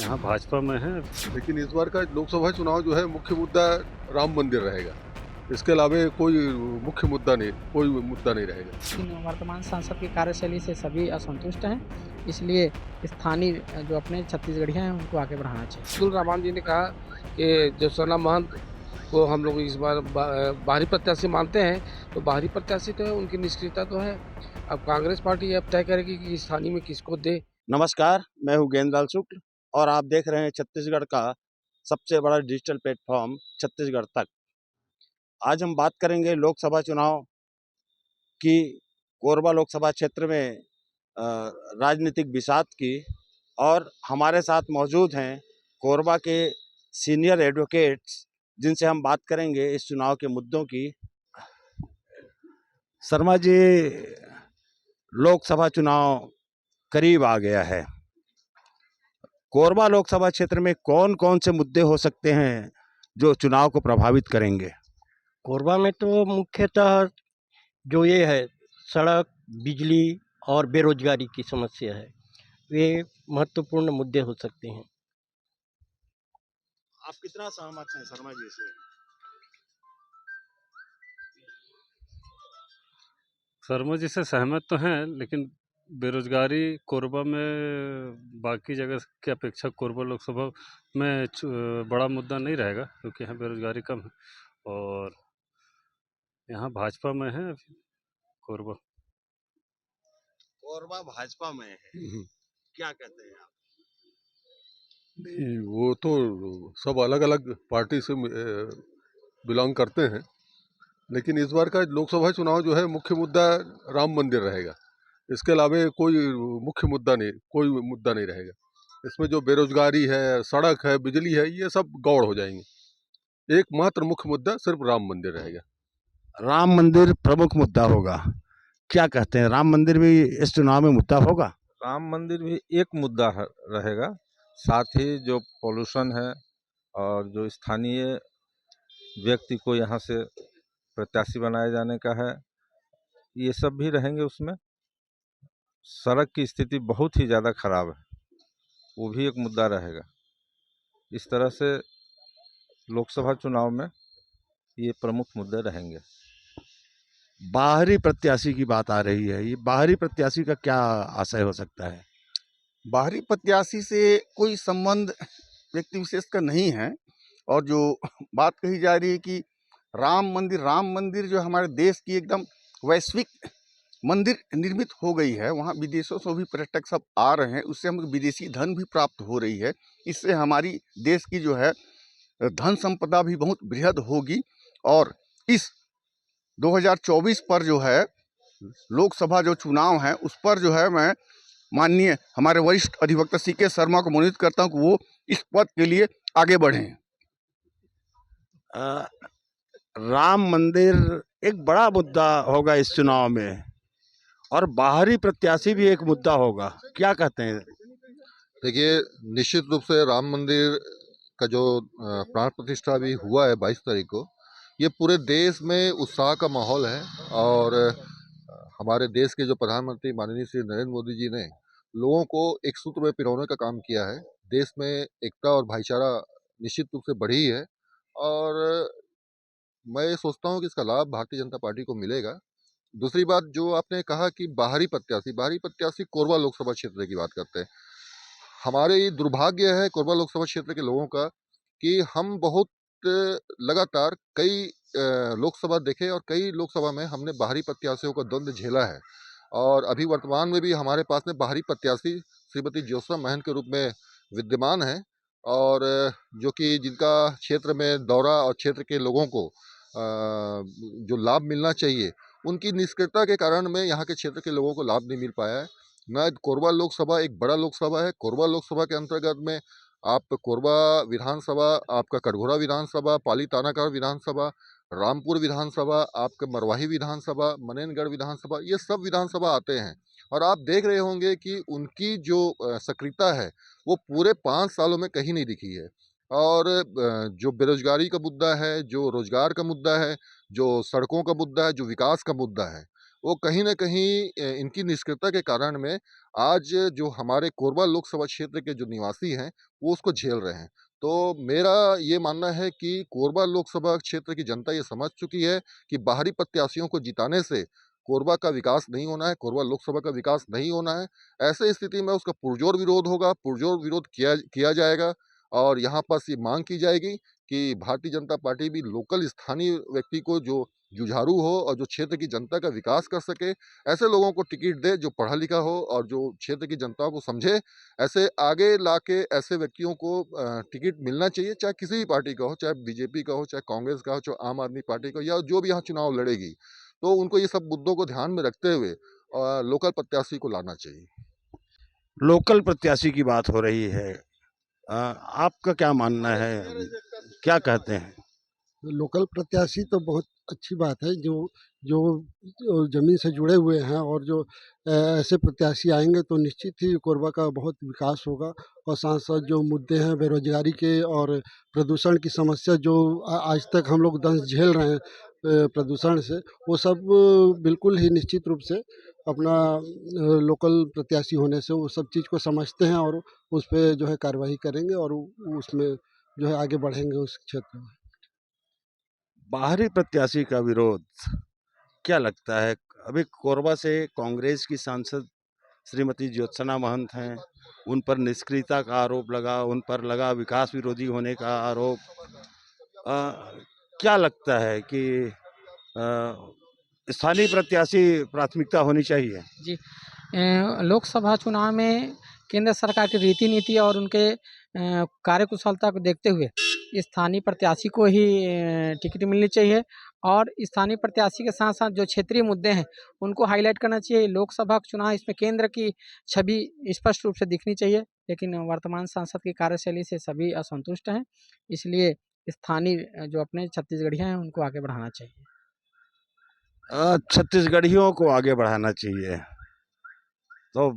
यहाँ भाजपा में है। लेकिन इस बार का लोकसभा चुनाव जो है मुख्य मुद्दा राम मंदिर रहेगा। इसके अलावा कोई मुख्य मुद्दा नहीं, कोई मुद्दा नहीं रहेगा। लेकिन वर्तमान सांसद की कार्यशैली से सभी असंतुष्ट हैं, इसलिए स्थानीय जो अपने छत्तीसगढ़ियाँ हैं उनको आगे बढ़ाना चाहिए। अब्दुल रहमान जी ने कहा कि जो सोना महंत को हम लोग इस बार बाहरी प्रत्याशी मानते हैं, तो बाहरी प्रत्याशी तो है, उनकी निष्क्रियता तो है। अब कांग्रेस पार्टी अब तय करेगी कि स्थानीय में किसको दे। नमस्कार, मैं हूँ गेंदलाल शुक्ल और आप देख रहे हैं छत्तीसगढ़ का सबसे बड़ा डिजिटल प्लेटफॉर्म छत्तीसगढ़ तक। आज हम बात करेंगे लोकसभा चुनाव की, कोरबा लोकसभा क्षेत्र में राजनीतिक बिसात की, और हमारे साथ मौजूद हैं कोरबा के सीनियर एडवोकेट्स जिनसे हम बात करेंगे इस चुनाव के मुद्दों की। शर्मा जी, लोकसभा चुनाव करीब आ गया है। कोरबा लोकसभा क्षेत्र में कौन कौन से मुद्दे हो सकते हैं जो चुनाव को प्रभावित करेंगे? कोरबा में तो मुख्यतः जो ये है सड़क, बिजली और बेरोजगारी की समस्या है, वे महत्वपूर्ण मुद्दे हो सकते हैं। आप कितना सहमत हैं शर्मा जी से? शर्मा जी से सहमत तो हैं, लेकिन बेरोजगारी कोरबा में बाकी जगह की अपेक्षा कोरबा लोकसभा में बड़ा मुद्दा नहीं रहेगा, क्योंकि यहाँ बेरोजगारी कम है और यहाँ भाजपा में है कोरबा। कोरबा भाजपा में है, क्या कहते हैं आप? नहीं, वो तो सब अलग अलग पार्टी से बिलोंग करते हैं। लेकिन इस बार का लोकसभा चुनाव जो है मुख्य मुद्दा राम मंदिर रहेगा। इसके अलावा कोई मुख्य मुद्दा नहीं, कोई मुद्दा नहीं रहेगा। इसमें जो बेरोजगारी है, सड़क है, बिजली है, ये सब गौड़ हो जाएंगे। एकमात्र मुख्य मुद्दा सिर्फ राम मंदिर रहेगा। राम मंदिर प्रमुख मुद्दा होगा, क्या कहते हैं? राम मंदिर भी इस चुनाव में मुद्दा होगा? राम मंदिर भी एक मुद्दा रहेगा। साथ ही जो पॉल्यूशन है और जो स्थानीय व्यक्ति को यहाँ से प्रत्याशी बनाए जाने का है, ये सब भी रहेंगे उसमें। सड़क की स्थिति बहुत ही ज़्यादा खराब है, वो भी एक मुद्दा रहेगा। इस तरह से लोकसभा चुनाव में ये प्रमुख मुद्दे रहेंगे। बाहरी प्रत्याशी की बात आ रही है, ये बाहरी प्रत्याशी का क्या आशय हो सकता है? बाहरी प्रत्याशी से कोई संबंध व्यक्ति विशेष का नहीं है। और जो बात कही जा रही है कि राम मंदिर जो हमारे देश की एकदम वैश्विक मंदिर निर्मित हो गई है, वहाँ विदेशों से भी पर्यटक सब आ रहे हैं, उससे हमको विदेशी धन भी प्राप्त हो रही है। इससे हमारी देश की जो है धन संपदा भी बहुत बृहद होगी। और इस 2024 पर जो है लोकसभा जो चुनाव है, उस पर जो है मैं माननीय हमारे वरिष्ठ अधिवक्ता CK शर्मा को मनोनीत करता हूं कि वो इस पद के लिए आगे बढ़ें। राम मंदिर एक बड़ा मुद्दा होगा इस चुनाव में, और बाहरी प्रत्याशी भी एक मुद्दा होगा, क्या कहते हैं? देखिए, निश्चित रूप से राम मंदिर का जो प्राण प्रतिष्ठा भी हुआ है 22 तारीख को, ये पूरे देश में उत्साह का माहौल है। और हमारे देश के जो प्रधानमंत्री माननीय श्री नरेंद्र मोदी जी ने लोगों को एक सूत्र में पिरोने का काम किया है। देश में एकता और भाईचारा निश्चित रूप से बढ़ी है, और मैं सोचता हूँ कि इसका लाभ भारतीय जनता पार्टी को मिलेगा। दूसरी बात, जो आपने कहा कि बाहरी प्रत्याशी कोरबा लोकसभा क्षेत्र की बात करते हैं। हमारे दुर्भाग्य है कोरबा लोकसभा क्षेत्र के लोगों का कि हम बहुत लगातार कई लोकसभा देखे, और कई लोकसभा में हमने बाहरी प्रत्याशियों का द्वंद्व झेला है। और अभी वर्तमान में भी हमारे पास में बाहरी प्रत्याशी श्रीमती ज्योत्सना महंत के रूप में विद्यमान है, और जो कि जिनका क्षेत्र में दौरा और क्षेत्र के लोगों को जो लाभ मिलना चाहिए, उनकी निष्क्रियता के कारण में यहाँ के क्षेत्र के लोगों को लाभ नहीं मिल पाया है। मैं कोरबा लोकसभा एक बड़ा लोकसभा है। कोरबा लोकसभा के अंतर्गत में आप कोरबा विधानसभा, आपका कटघोरा विधानसभा, पाली तानागढ़ विधानसभा, रामपुर विधानसभा, आपका मरवाही विधानसभा, मनेनगढ़ विधानसभा, ये सब विधानसभा आते हैं। और आप देख रहे होंगे कि उनकी जो सक्रियता है वो पूरे 5 सालों में कहीं नहीं दिखी है। और जो बेरोजगारी का मुद्दा है, जो रोजगार का मुद्दा है, जो सड़कों का मुद्दा है, जो विकास का मुद्दा है, वो कहीं न कहीं इनकी निष्क्रियता के कारण में आज जो हमारे कोरबा लोकसभा क्षेत्र के जो निवासी हैं, वो उसको झेल रहे हैं। तो मेरा ये मानना है कि कोरबा लोकसभा क्षेत्र की जनता ये समझ चुकी है कि बाहरी प्रत्याशियों को जिताने से कोरबा का विकास नहीं होना है, कोरबा लोकसभा का विकास नहीं होना है। ऐसे स्थिति में उसका पुरजोर विरोध होगा, पुरजोर विरोध किया किया जाएगा और यहाँ पास ये माँग की जाएगी कि भारतीय जनता पार्टी भी लोकल स्थानीय व्यक्ति को जो जुझारू हो और जो क्षेत्र की जनता का विकास कर सके, ऐसे लोगों को टिकट दे जो पढ़ा लिखा हो और जो क्षेत्र की जनता को समझे। ऐसे आगे लाके ऐसे व्यक्तियों को टिकट मिलना चाहिए, चाहे किसी भी पार्टी का हो, चाहे बीजेपी का हो, चाहे कांग्रेस का हो, चाहे आम आदमी पार्टी का हो या जो भी यहाँ चुनाव लड़ेगी। तो उनको ये सब मुद्दों को ध्यान में रखते हुए लोकल प्रत्याशी को लाना चाहिए। लोकल प्रत्याशी की बात हो रही है, आपका क्या मानना है, क्या कहते हैं? लोकल प्रत्याशी तो बहुत अच्छी बात है, जो ज़मीन से जुड़े हुए हैं और जो ऐसे प्रत्याशी आएंगे तो निश्चित ही कोरबा का बहुत विकास होगा। और साथ साथ जो मुद्दे हैं बेरोजगारी के और प्रदूषण की समस्या जो आज तक हम लोग दंश झेल रहे हैं प्रदूषण से, वो सब बिल्कुल ही निश्चित रूप से अपना लोकल प्रत्याशी होने से वो सब चीज़ को समझते हैं और उस पे जो है कार्रवाई करेंगे और उसमें जो है आगे बढ़ेंगे उस क्षेत्र में। बाहरी प्रत्याशी का विरोध क्या लगता है? अभी कोरबा से कांग्रेस की सांसद श्रीमती ज्योत्सना महंत हैं, उन पर निष्क्रियता का आरोप लगा, उन पर लगा विकास विरोधी होने का आरोप। क्या लगता है कि स्थानीय प्रत्याशी प्राथमिकता होनी चाहिए? जी लोकसभा चुनाव में केंद्र सरकार की रीति नीति और उनके कार्यकुशलता को देखते हुए स्थानीय प्रत्याशी को ही टिकट मिलनी चाहिए और स्थानीय प्रत्याशी के साथ साथ जो क्षेत्रीय मुद्दे हैं उनको हाईलाइट करना चाहिए। लोकसभा चुनाव इसमें केंद्र की छवि स्पष्ट रूप से दिखनी चाहिए, लेकिन वर्तमान सांसद की कार्यशैली से सभी असंतुष्ट हैं, इसलिए स्थानीय जो अपने छत्तीसगढ़ियाँ हैं उनको आगे बढ़ाना चाहिए। छत्तीसगढ़ियों को आगे बढ़ाना चाहिए, तो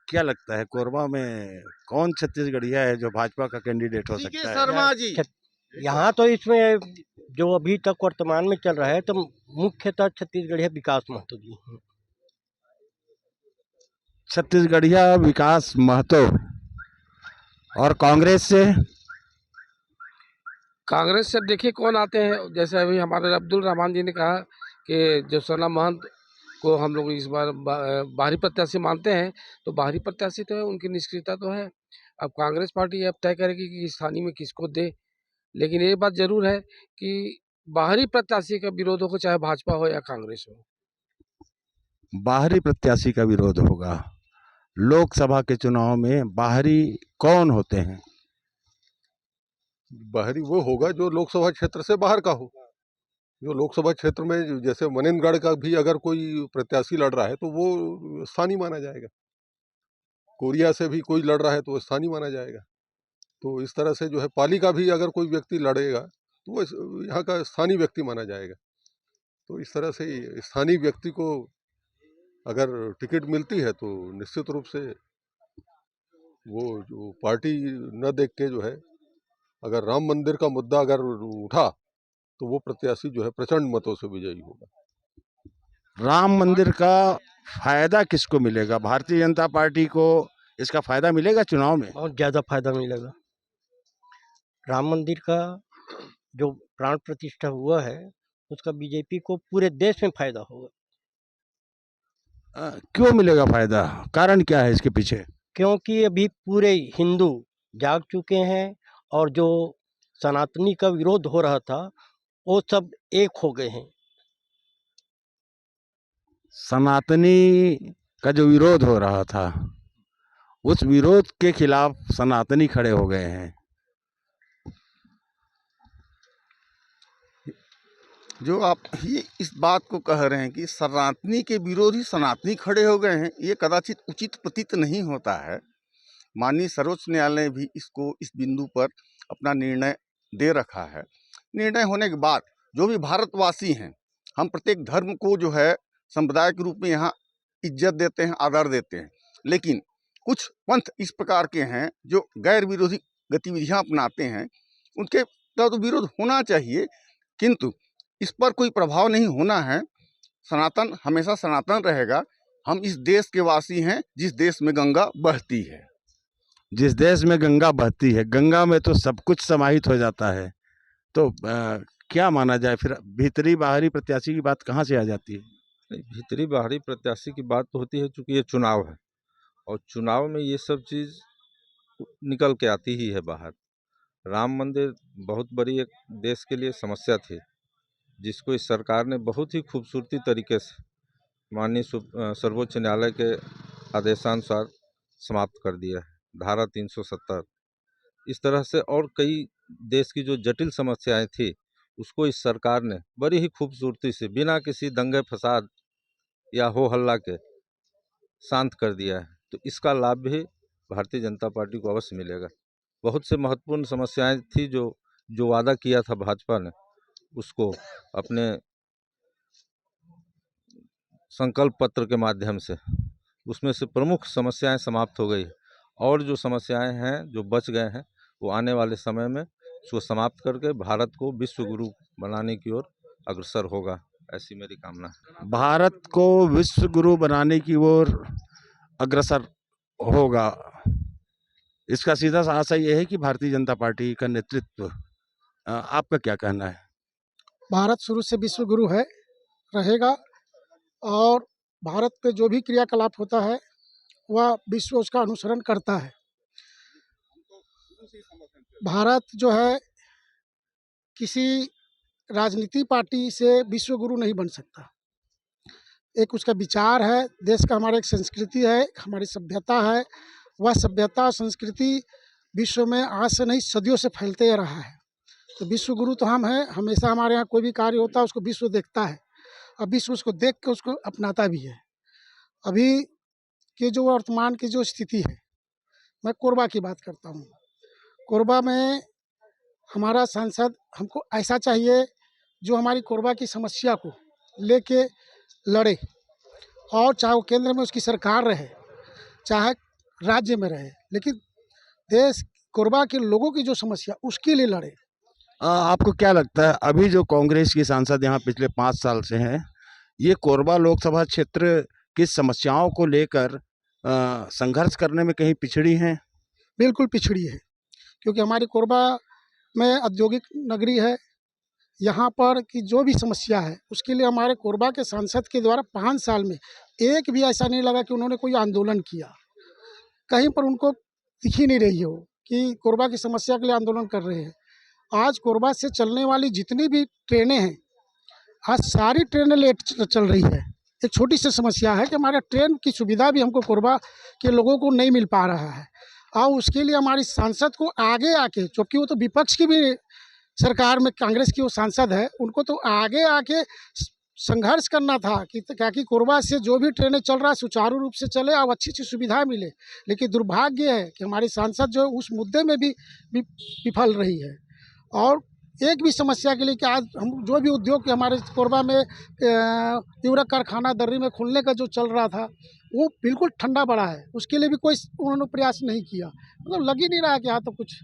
क्या लगता है कोरबा में कौन छत्तीसगढ़िया है जो भाजपा का कैंडिडेट हो सकता है? शर्मा जी। यहाँ तो इसमें जो अभी तक वर्तमान में चल रहा है तो मुख्यतः छत्तीसगढ़िया विकास महतो जी हैं। छत्तीसगढ़िया विकास महतो। और कांग्रेस से? कांग्रेस से देखिए कौन आते हैं। जैसे अभी हमारे अब्दुल रहमान जी ने कहा कि ज्योत्सना महंत को हम लोग इस बार बाहरी प्रत्याशी मानते हैं, तो बाहरी प्रत्याशी तो है, उनकी निष्क्रियता तो है। अब कांग्रेस पार्टी अब तय करेगी कि स्थानीय में किसको दे, लेकिन ये बात जरूर है कि बाहरी प्रत्याशी का विरोध हो, चाहे भाजपा हो या कांग्रेस हो। बाहरी प्रत्याशी का विरोध होगा। लोकसभा के चुनाव में बाहरी कौन होते हैं? बाहरी वो होगा जो लोकसभा क्षेत्र से बाहर का हो। जो लोकसभा क्षेत्र में जैसे मनेनगढ़ का भी अगर कोई प्रत्याशी लड़ रहा है तो वो स्थानीय माना जाएगा। कोरिया से भी कोई लड़ रहा है तो वो स्थानीय माना जाएगा। तो इस तरह से जो है पाली का भी अगर कोई व्यक्ति लड़ेगा तो वो यहाँ का स्थानीय व्यक्ति माना जाएगा। तो इस तरह से स्थानीय व्यक्ति को अगर टिकट मिलती है तो निश्चित रूप से वो जो पार्टी न देख के जो है, अगर राम मंदिर का मुद्दा अगर उठा तो वो प्रत्याशी जो है प्रचंड मतों से विजयी होगा। राम मंदिर का फायदा किसको मिलेगा? भारतीय जनता पार्टी को इसका फायदा मिलेगा चुनाव में? बहुत ज़्यादा फायदा मिलेगा। राम मंदिर का जो प्राण प्रतिष्ठा हुआ है उसका बीजेपी को पूरे देश में फायदा होगा। क्यों मिलेगा फायदा? कारण क्या है इसके पीछे? क्योंकि अभी पूरे हिंदू जाग चुके हैं और जो सनातनी का विरोध हो रहा था वो सब एक हो गए हैं। सनातनी का जो विरोध हो रहा था उस विरोध के खिलाफ सनातनी खड़े हो गए हैं। जो आप ये इस बात को कह रहे हैं कि सनातनी के विरोधी सनातनी खड़े हो गए हैं, ये कदाचित उचित प्रतीत नहीं होता है। माननीय सर्वोच्च न्यायालय ने भी इसको इस बिंदु पर अपना निर्णय दे रखा है। निर्णय होने के बाद जो भी भारतवासी हैं, हम प्रत्येक धर्म को जो है संप्रदाय के रूप में यहाँ इज्जत देते हैं, आदर देते हैं, लेकिन कुछ पंथ इस प्रकार के हैं जो गैर विरोधी गतिविधियाँ अपनाते हैं, उनके तो विरोध होना चाहिए, किंतु इस पर कोई प्रभाव नहीं होना है। सनातन हमेशा सनातन रहेगा। हम इस देश के वासी हैं जिस देश में गंगा बहती है। जिस देश में गंगा बहती है, गंगा में तो सब कुछ समाहित हो जाता है। तो क्या माना जाए फिर, भीतरी बाहरी प्रत्याशी की बात कहाँ से आ जाती है? नहीं, भीतरी बाहरी प्रत्याशी की बात तो होती है, चूंकि ये चुनाव है और चुनाव में ये सब चीज़ निकल के आती ही है बाहर। राम मंदिर बहुत बड़ी एक देश के लिए समस्या थी, जिसको इस सरकार ने बहुत ही खूबसूरती तरीके से माननीय सर्वोच्च न्यायालय के आदेशानुसार समाप्त कर दिया है। धारा 370 इस तरह से, और कई देश की जो जटिल समस्याएं थी उसको इस सरकार ने बड़ी ही खूबसूरती से बिना किसी दंगे फसाद या हो हल्ला के शांत कर दिया है। तो इसका लाभ भी भारतीय जनता पार्टी को अवश्य मिलेगा। बहुत से महत्वपूर्ण समस्याएं थी जो वादा किया था भाजपा ने, उसको अपने संकल्प पत्र के माध्यम से उसमें से प्रमुख समस्याएं समाप्त हो गई है, और जो समस्याएं हैं जो बच गए हैं वो आने वाले समय में उसको समाप्त करके भारत को विश्व गुरु बनाने की ओर अग्रसर होगा, ऐसी मेरी कामना है। भारत को विश्व गुरु बनाने की ओर अग्रसर होगा, इसका सीधा सा आशय यह है कि भारतीय जनता पार्टी का नेतृत्व। आपका क्या कहना है? भारत शुरू से विश्व गुरु है, रहेगा, और भारत पे जो भी क्रियाकलाप होता है वह विश्व उसका अनुसरण करता है। भारत जो है किसी राजनीति पार्टी से विश्व गुरु नहीं बन सकता। एक उसका विचार है, देश का हमारा एक संस्कृति है, हमारी सभ्यता है। वह सभ्यता और संस्कृति विश्व में आज से नहीं सदियों से फैलते रहा है। तो विश्व गुरु तो हम हैं। हमेशा हमारे यहाँ कोई भी कार्य होता है उसको विश्व देखता है और विश्व उसको देख के उसको अपनाता भी है। अभी के जो वर्तमान की जो स्थिति है, मैं कोरबा की बात करता हूँ। कोरबा में हमारा सांसद हमको ऐसा चाहिए जो हमारी कोरबा की समस्या को लेके लड़े, और चाहे वो केंद्र में उसकी सरकार रहे चाहे राज्य में रहे, लेकिन देश कोरबा के लोगों की जो समस्या उसके लिए लड़े। आपको क्या लगता है, अभी जो कांग्रेस की सांसद यहाँ पिछले 5 साल से हैं, ये कोरबा लोकसभा क्षेत्र की समस्याओं को लेकर संघर्ष करने में कहीं पिछड़ी हैं? बिल्कुल पिछड़ी है, क्योंकि हमारी कोरबा में औद्योगिक नगरी है। यहाँ पर की जो भी समस्या है उसके लिए हमारे कोरबा के सांसद के द्वारा 5 साल में एक भी ऐसा नहीं लगा कि उन्होंने कोई आंदोलन किया। कहीं पर उनको दिख ही नहीं रही हो कि कोरबा की समस्या के लिए आंदोलन कर रहे हैं। आज कोरबा से चलने वाली जितनी भी ट्रेनें हैं, आज सारी ट्रेनें लेट चल रही है। एक छोटी सी समस्या है कि हमारे ट्रेन की सुविधा भी हमको कोरबा के लोगों को नहीं मिल पा रहा है, और उसके लिए हमारी सांसद को आगे आके, क्योंकि वो तो विपक्ष की भी सरकार में कांग्रेस की वो सांसद है, उनको तो आगे आके संघर्ष करना था कि ताकि कोरबा से जो भी ट्रेनें चल रहा है सुचारू रूप से चले और अच्छी अच्छी सुविधाएं मिले। लेकिन दुर्भाग्य है कि हमारी सांसद जो उस मुद्दे में भी विफल रही है। और एक भी समस्या के लिए कि आज हम जो भी उद्योग हमारे कोरबा में तीव्र कारखाना दर्री में खुलने का जो चल रहा था वो बिल्कुल ठंडा पड़ा है, उसके लिए भी कोई उन्होंने प्रयास नहीं किया। मतलब लग ही नहीं रहा कि यहाँ तो कुछ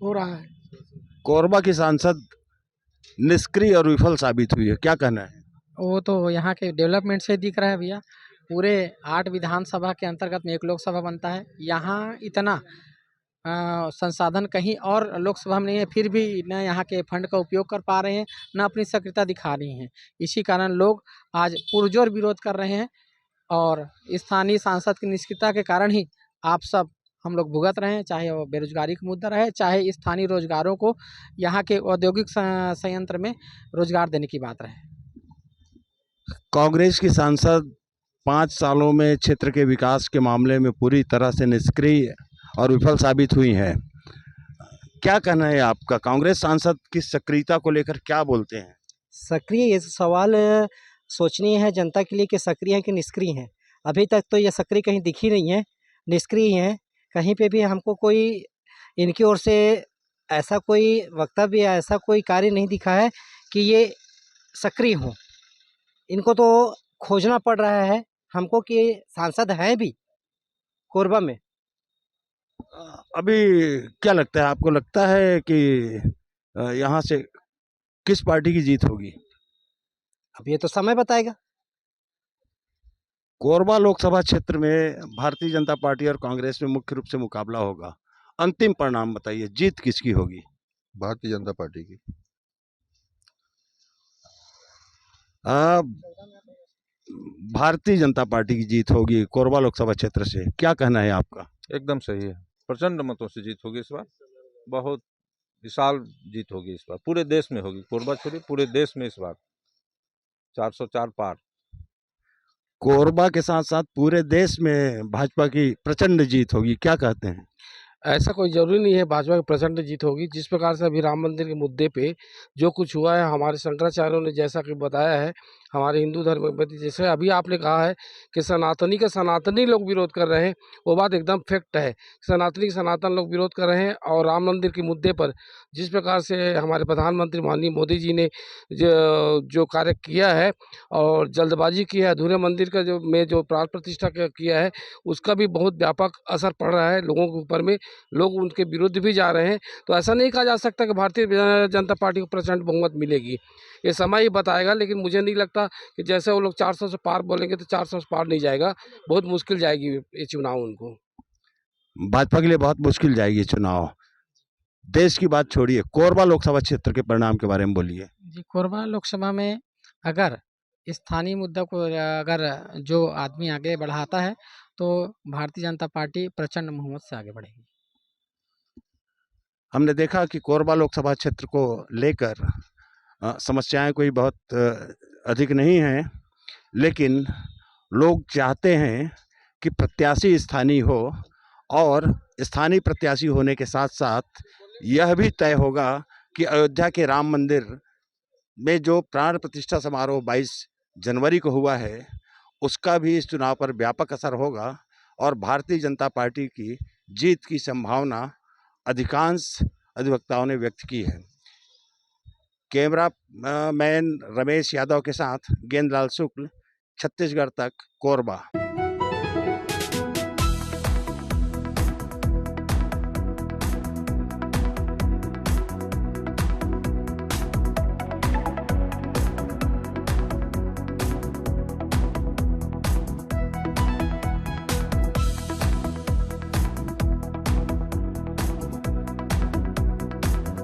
हो रहा है। कोरबा की सांसद निष्क्रिय और विफल साबित हुई है, क्या कहना है? वो तो यहाँ के डेवलपमेंट से दिख रहा है भैया। पूरे 8 विधानसभा के अंतर्गत में एक लोकसभा बनता है। यहाँ इतना संसाधन कहीं और लोकसभा में नहीं है, फिर भी न यहाँ के फंड का उपयोग कर पा रहे हैं, न अपनी सक्रियता दिखा रही हैं। इसी कारण लोग आज पुरजोर विरोध कर रहे हैं, और स्थानीय सांसद की निष्क्रियता के कारण ही आप सब हम लोग भुगत रहे हैं, चाहे वो बेरोजगारी का मुद्दा रहे, चाहे स्थानीय रोजगारों को यहाँ के औद्योगिक संयंत्र में रोजगार देने की बात रहे। कांग्रेस की सांसद 5 सालों में क्षेत्र के विकास के मामले में पूरी तरह से निष्क्रिय और विफल साबित हुई हैं। क्या कहना है आपका? कांग्रेस सांसद की सक्रियता को लेकर क्या बोलते हैं? सक्रिय, ये सवाल सोचनीय है जनता के लिए कि सक्रिय है कि निष्क्रिय है। अभी तक तो ये सक्रिय कहीं दिखी नहीं है, निष्क्रिय है। कहीं पे भी हमको कोई इनकी ओर से ऐसा कोई वक्तव्य या ऐसा कोई कार्य नहीं दिखा है कि ये सक्रिय हों। इनको तो खोजना पड़ रहा है हमको कि सांसद हैं भी कोरबा में। अभी क्या लगता है आपको? लगता है कि यहाँ से किस पार्टी की जीत होगी? अब ये तो समय बताएगा। कोरबा लोकसभा क्षेत्र में भारतीय जनता पार्टी और कांग्रेस में मुख्य रूप से मुकाबला होगा। अंतिम परिणाम बताइए, जीत किसकी होगी? भारतीय जनता पार्टी की। आ, भारतीय जनता पार्टी की जीत होगी कोरबा लोकसभा क्षेत्र से, क्या कहना है आपका? एकदम सही है, प्रचंड मतों से जीत होगी इस बार, बहुत विशाल जीत होगी इस बार, पूरे देश में होगी, कोरबा छोड़िए पूरे देश में इस बार 404 पार। कोरबा के साथ साथ पूरे देश में भाजपा की प्रचंड जीत होगी, क्या कहते हैं? ऐसा कोई ज़रूरी नहीं है भाजपा की प्रचंड जीत होगी। जिस प्रकार से अभी राम मंदिर के मुद्दे पे जो कुछ हुआ है, हमारे शंकराचार्यों ने जैसा कि बताया है, हमारे हिंदू धर्म में जैसे अभी आपने कहा है कि सनातनी का सनातनी लोग विरोध कर रहे हैं, वो बात एकदम फैक्ट है। सनातनी सनातन लोग विरोध कर रहे हैं और राम मंदिर के मुद्दे पर जिस प्रकार से हमारे प्रधानमंत्री माननीय मोदी जी ने जो कार्य किया है और जल्दबाजी की है, अधूरे मंदिर का जो प्राण प्रतिष्ठा किया है, उसका भी बहुत व्यापक असर पड़ रहा है लोगों के ऊपर में। लोग उनके विरुद्ध भी जा रहे हैं। तो ऐसा नहीं कहा जा सकता कि भारतीय जनता पार्टी को प्रचंड बहुमत मिलेगी, ये समय ही बताएगा। लेकिन मुझे नहीं लगता कि जैसे वो लोग 400 से पार बोलेंगे तो 400 से पार नहीं जाएगा, बहुत मुश्किल जाएगी ये चुनाव उनको। भाजपा के लिए बहुत मुश्किल जाएगी चुनाव। देश की बात छोड़िए, कोरबा लोकसभा क्षेत्र के परिणाम के बारे में बोलिए। जी, कोरबा लोकसभा में अगर स्थानीय मुद्दा को अगर जो आदमी आगे बढ़ाता है तो भारतीय जनता पार्टी प्रचंड बहुमत से आगे बढ़ेगी। हमने देखा कि कोरबा लोकसभा क्षेत्र को लेकर समस्याएं कोई बहुत अधिक नहीं हैं, लेकिन लोग चाहते हैं कि प्रत्याशी स्थानीय हो, और स्थानीय प्रत्याशी होने के साथ साथ यह भी तय होगा कि अयोध्या के राम मंदिर में जो प्राण प्रतिष्ठा समारोह 22 जनवरी को हुआ है, उसका भी इस चुनाव पर व्यापक असर होगा और भारतीय जनता पार्टी की जीत की संभावना अधिकांश अधिवक्ताओं ने व्यक्त की है। कैमरा मैन रमेश यादव के साथ गेंदलाल शुक्ल, छत्तीसगढ़ तक, कोरबा।